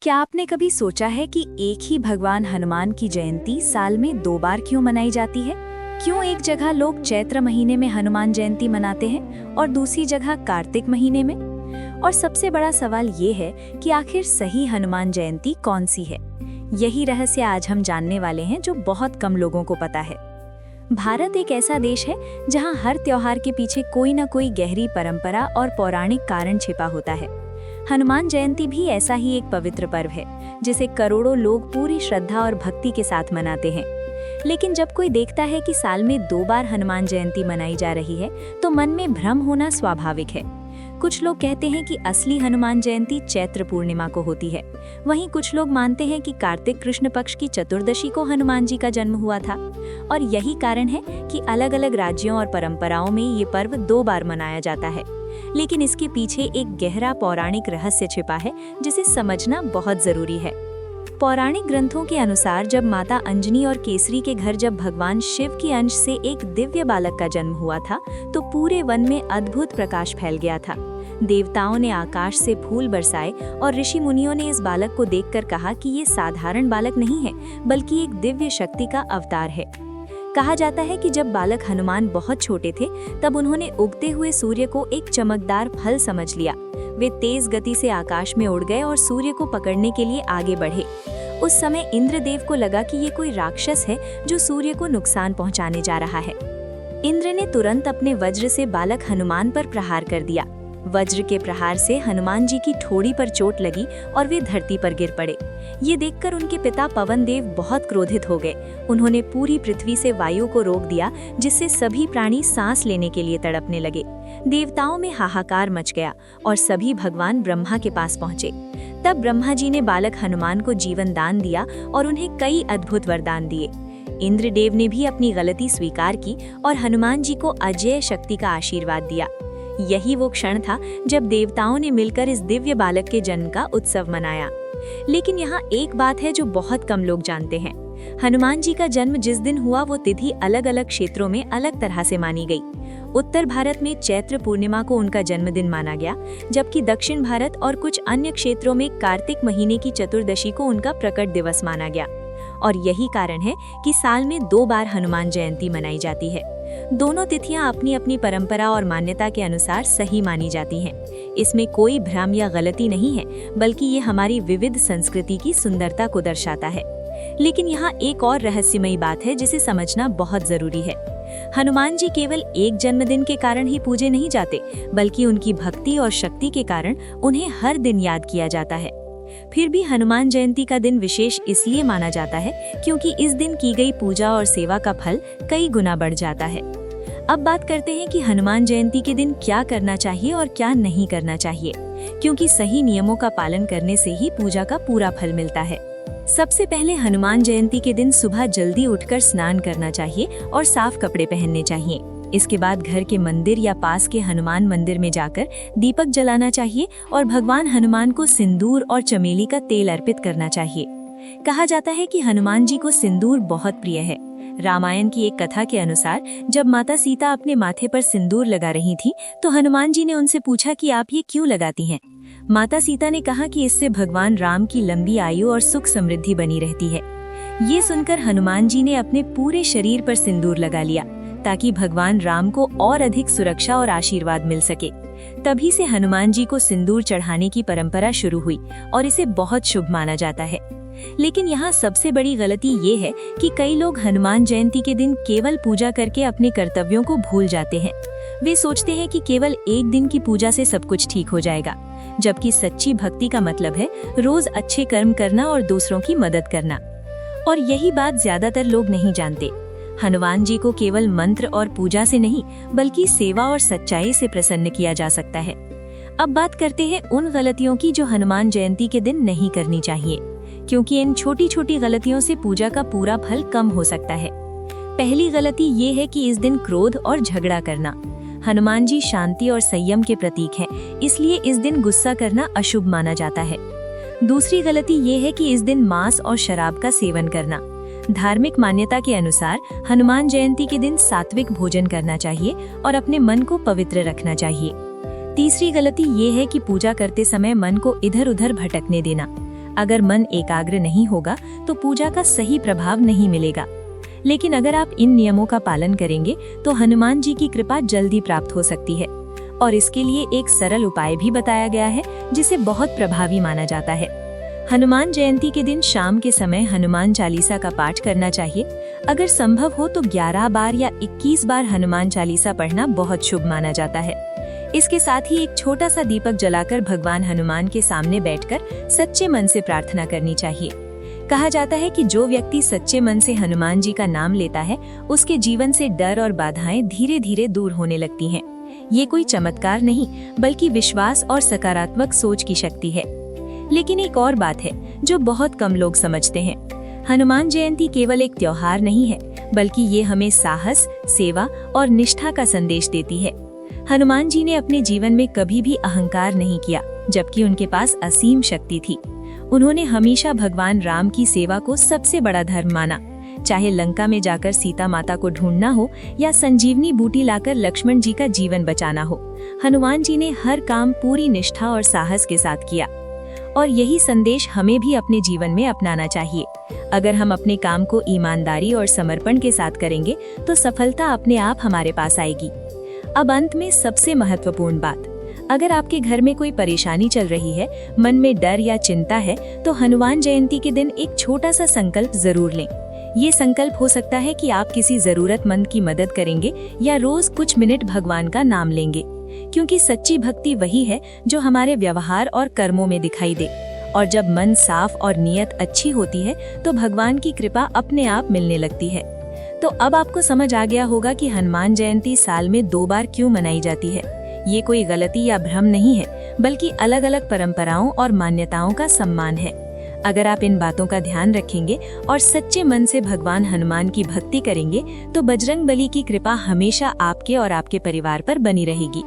क्या आपने कभी सोचा है कि एक ही भगवान हनुमान की जयंती साल में 2 बार क्यों मनाई जाती है? क्यों एक जगह लोग चैत्र महीने में हनुमान जयंती मनाते हैं और दूसरी जगह कार्तिक महीने में? और सबसे बड़ा सवाल ये है कि आखिर सही हनुमान जयंती कौन सी है? यही रहस्य आज हम जानने वाले हैं जो बहुत कम लोगों को पता है। भारत एक ऐसा देश है जहां हर त्योहार के पीछे कोई न कोई गहरी परंपरा और पौराणिक कारण छिपा होता है। हनुमान जयंती भी ऐसा ही एक पवित्र पर्व है जिसे करोड़ों लोग पूरी श्रद्धा और भक्ति के साथ मनाते हैं। लेकिन जब कोई देखता है कि साल में 2 बार हनुमान जयंती मनाई जा रही है तो मन में भ्रम होना स्वाभाविक है। कुछ लोग कहते हैं कि असली हनुमान जयंती चैत्र पूर्णिमा को होती है। वहीं कुछ लोग मानते हैं कि कार्तिक कृष्ण पक्ष की चतुर्दशी को हनुमान जी का जन्म हुआ था। और यही कारण है कि अलग अलग राज्यों और परंपराओं में ये पर्व 2 बार मनाया जाता है। लेकिन इसके पीछे एक गहरा पौराणिक रहस्य छिपा है जिसे समझना बहुत जरूरी है। पौराणिक ग्रंथों के अनुसार जब माता अंजनी और केसरी के घर जब भगवान शिव के अंश से एक दिव्य बालक का जन्म हुआ था तो पूरे वन में अद्भुत प्रकाश फैल गया था। देवताओं ने आकाश से फूल बरसाए और ऋषि मुनियों ने इस बालक को देखकर कहा कि ये साधारण बालक नहीं है बल्कि एक दिव्य शक्ति का अवतार है। कहा जाता है कि जब बालक हनुमान बहुत छोटे थे तब उन्होंने उगते हुए सूर्य को एक चमकदार फल समझ लिया। वे तेज गति से आकाश में उड़ गए और सूर्य को पकड़ने के लिए आगे बढ़े। उस समय इंद्रदेव को लगा कि ये कोई राक्षस है जो सूर्य को नुकसान पहुंचाने जा रहा है। इंद्र ने तुरंत अपने वज्र से बालक हनुमान पर प्रहार कर दिया। वज्र के प्रहार से हनुमान जी की ठोड़ी पर चोट लगी और वे धरती पर गिर पड़े। ये देखकर उनके पिता पवन देव बहुत क्रोधित हो गए। उन्होंने पूरी पृथ्वी से वायु को रोक दिया जिससे सभी प्राणी सांस लेने के लिए तड़पने लगे। देवताओं में हाहाकार मच गया और सभी भगवान ब्रह्मा के पास पहुंचे। तब ब्रह्मा जी ने बालक हनुमान को जीवन दान दिया और उन्हें कई अद्भुत वरदान दिए। इंद्रदेव ने भी अपनी गलती स्वीकार की और हनुमान जी को अजेय शक्ति का आशीर्वाद दिया। यही वो क्षण था जब देवताओं ने मिलकर इस दिव्य बालक के जन्म का उत्सव मनाया। लेकिन यहाँ एक बात है जो बहुत कम लोग जानते हैं। हनुमान जी का जन्म जिस दिन हुआ वो तिथि अलग अलग क्षेत्रों में अलग तरह से मानी गई। उत्तर भारत में चैत्र पूर्णिमा को उनका जन्मदिन माना गया, जबकि दक्षिण भारत और कुछ अन्य क्षेत्रों में कार्तिक महीने की चतुर्दशी को उनका प्रकट दिवस माना गया। और यही कारण है कि साल में 2 बार हनुमान जयंती मनाई जाती है। दोनों तिथियां अपनी अपनी परंपरा और मान्यता के अनुसार सही मानी जाती हैं। इसमें कोई भ्रम या गलती नहीं है, बल्कि ये हमारी विविध संस्कृति की सुंदरता को दर्शाता है। लेकिन यहाँ एक और रहस्यमयी बात है जिसे समझना बहुत जरूरी है। हनुमान जी केवल एक जन्मदिन के कारण ही पूजे नहीं जाते, बल्कि उनकी भक्ति और शक्ति के कारण उन्हें हर दिन याद किया जाता है। फिर भी हनुमान जयंती का दिन विशेष इसलिए माना जाता है क्योंकि इस दिन की गई पूजा और सेवा का फल कई गुना बढ़ जाता है। अब बात करते हैं कि हनुमान जयंती के दिन क्या करना चाहिए और क्या नहीं करना चाहिए, क्योंकि सही नियमों का पालन करने से ही पूजा का पूरा फल मिलता है। सबसे पहले हनुमान जयंती के दिन सुबह जल्दी उठकर स्नान करना चाहिए और साफ कपड़े पहनने चाहिए। इसके बाद घर के मंदिर या पास के हनुमान मंदिर में जाकर दीपक जलाना चाहिए और भगवान हनुमान को सिंदूर और चमेली का तेल अर्पित करना चाहिए। कहा जाता है कि हनुमान जी को सिंदूर बहुत प्रिय है। रामायण की एक कथा के अनुसार जब माता सीता अपने माथे पर सिंदूर लगा रही थी तो हनुमान जी ने उनसे पूछा कि आप ये क्यों लगाती हैं? माता सीता ने कहा कि इससे भगवान राम की लंबी आयु और सुख समृद्धि बनी रहती है। ये सुनकर हनुमान जी ने अपने पूरे शरीर पर सिंदूर लगा लिया ताकि भगवान राम को और अधिक सुरक्षा और आशीर्वाद मिल सके। तभी से हनुमान जी को सिंदूर चढ़ाने की परंपरा शुरू हुई और इसे बहुत शुभ माना जाता है। लेकिन यहाँ सबसे बड़ी गलती ये है कि कई लोग हनुमान जयंती के दिन केवल पूजा करके अपने कर्तव्यों को भूल जाते हैं। वे सोचते हैं कि केवल एक दिन की पूजा से सब कुछ ठीक हो जाएगा, जबकि सच्ची भक्ति का मतलब है रोज अच्छे कर्म करना और दूसरों की मदद करना। और यही बात ज्यादातर लोग नहीं जानते। हनुमान जी को केवल मंत्र और पूजा से नहीं बल्कि सेवा और सच्चाई से प्रसन्न किया जा सकता है। अब बात करते हैं उन गलतियों की जो हनुमान जयंती के दिन नहीं करनी चाहिए, क्योंकि इन छोटी छोटी गलतियों से पूजा का पूरा फल कम हो सकता है। पहली गलती ये है कि इस दिन क्रोध और झगड़ा करना। हनुमान जी शांति और संयम के प्रतीक हैं, इसलिए इस दिन गुस्सा करना अशुभ माना जाता है। दूसरी गलती ये है कि इस दिन मांस और शराब का सेवन करना। धार्मिक मान्यता के अनुसार हनुमान जयंती के दिन सात्विक भोजन करना चाहिए और अपने मन को पवित्र रखना चाहिए। तीसरी गलती ये है कि पूजा करते समय मन को इधर उधर भटकने देना। अगर मन एकाग्र नहीं होगा तो पूजा का सही प्रभाव नहीं मिलेगा। लेकिन अगर आप इन नियमों का पालन करेंगे तो हनुमान जी की कृपा जल्दी प्राप्त हो सकती है। और इसके लिए एक सरल उपाय भी बताया गया है जिसे बहुत प्रभावी माना जाता है। हनुमान जयंती के दिन शाम के समय हनुमान चालीसा का पाठ करना चाहिए। अगर संभव हो तो 11 बार या 21 बार हनुमान चालीसा पढ़ना बहुत शुभ माना जाता है। इसके साथ ही एक छोटा सा दीपक जलाकर भगवान हनुमान के सामने बैठकर सच्चे मन से प्रार्थना करनी चाहिए। कहा जाता है कि जो व्यक्ति सच्चे मन से हनुमान जी का नाम लेता है उसके जीवन से डर और बाधाएं धीरे धीरे दूर होने लगती हैं। ये कोई चमत्कार नहीं बल्कि विश्वास और सकारात्मक सोच की शक्ति है। लेकिन एक और बात है जो बहुत कम लोग समझते हैं। हनुमान जयंती केवल एक त्योहार नहीं है बल्कि ये हमें साहस, सेवा और निष्ठा का संदेश देती है। हनुमान जी ने अपने जीवन में कभी भी अहंकार नहीं किया, जबकि उनके पास असीम शक्ति थी। उन्होंने हमेशा भगवान राम की सेवा को सबसे बड़ा धर्म माना। चाहे लंका में जाकर सीता माता को ढूंढना हो या संजीवनी बूटी लाकर लक्ष्मण जी का जीवन बचाना हो, हनुमान जी ने हर काम पूरी निष्ठा और साहस के साथ किया। और यही संदेश हमें भी अपने जीवन में अपनाना चाहिए। अगर हम अपने काम को ईमानदारी और समर्पण के साथ करेंगे तो सफलता अपने आप हमारे पास आएगी। अब अंत में सबसे महत्वपूर्ण बात, अगर आपके घर में कोई परेशानी चल रही है, मन में डर या चिंता है, तो हनुमान जयंती के दिन एक छोटा सा संकल्प जरूर लें। ये संकल्प हो सकता है कि आप किसी जरूरतमंद की मदद करेंगे या रोज कुछ मिनट भगवान का नाम लेंगे, क्योंकि सच्ची भक्ति वही है जो हमारे व्यवहार और कर्मों में दिखाई दे। और जब मन साफ और नियत अच्छी होती है तो भगवान की कृपा अपने आप मिलने लगती है। तो अब आपको समझ आ गया होगा कि हनुमान जयंती साल में 2 बार क्यों मनाई जाती है। ये कोई गलती या भ्रम नहीं है, बल्कि अलग अलग परंपराओं और मान्यताओं का सम्मान है। अगर आप इन बातों का ध्यान रखेंगे और सच्चे मन से भगवान हनुमान की भक्ति करेंगे तो बजरंग बली की कृपा हमेशा आपके और आपके परिवार पर बनी रहेगी।